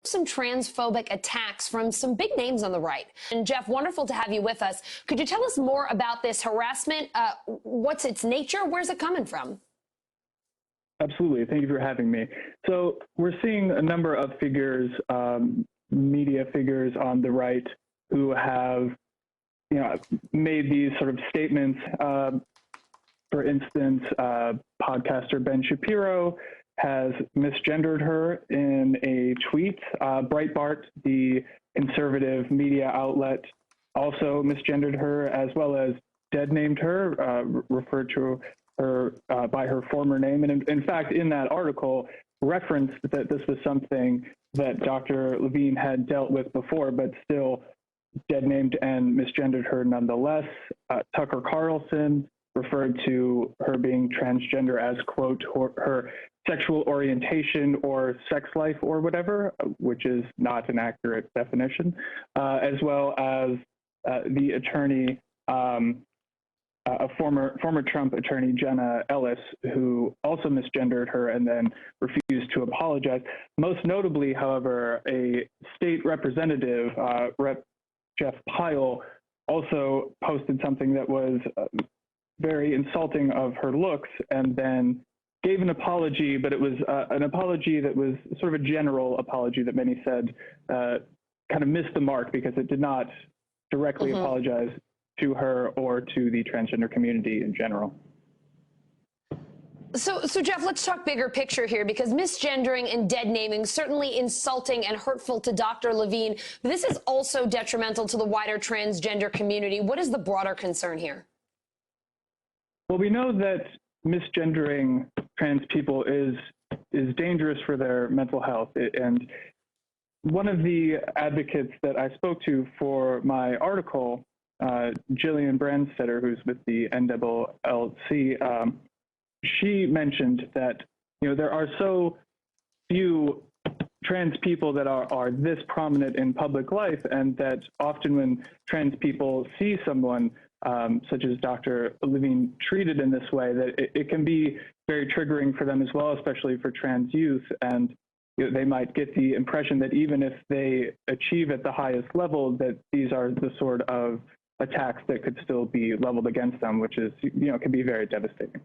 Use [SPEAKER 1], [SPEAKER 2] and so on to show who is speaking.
[SPEAKER 1] some transphobic attacks from some big names on the right. And Jeff, wonderful to have you with us. Could you tell us more about this harassment? What's its nature? Where's it coming from?
[SPEAKER 2] Absolutely. Thank you for having me. So we're seeing a number of figures, media figures on the right who have, made these sort of statements. For instance, podcaster Ben Shapiro has misgendered her in a tweet. Breitbart, the conservative media outlet, also misgendered her, as well as deadnamed her, referred to her by her former name. And in fact, in that article, referenced that this was something that Dr. Levine had dealt with before, but still deadnamed and misgendered her nonetheless. Tucker Carlson referred to her being transgender as, quote, her sexual orientation or sex life or whatever, which is not an accurate definition, as well as the attorney, a former Trump attorney, Jenna Ellis, who also misgendered her and then refused to apologize. Most notably, however, a state representative, Rep. Jeff Taylor, also posted something that was very insulting of her looks and then gave an apology, but it was an apology that was sort of a general apology that many said kind of missed the mark because it did not directly apologize to her or to the transgender community in general.
[SPEAKER 1] So Jeff, let's talk bigger picture here, because misgendering and deadnaming certainly insulting and hurtful to Dr. Levine, but this is also detrimental to the wider transgender community. What is the broader concern here?
[SPEAKER 2] Well, we know that misgendering trans people is dangerous for their mental health. And one of the advocates that I spoke to for my article, Jillian Brandstetter, who's with the NAACP, she mentioned that there are so few trans people that are this prominent in public life, and that often when trans people see someone such as Dr. Levine treated in this way, that it can be very triggering for them as well, especially for trans youth. And they might get the impression that even if they achieve at the highest level, that these are the sort of attacks that could still be leveled against them, which is, can be very devastating.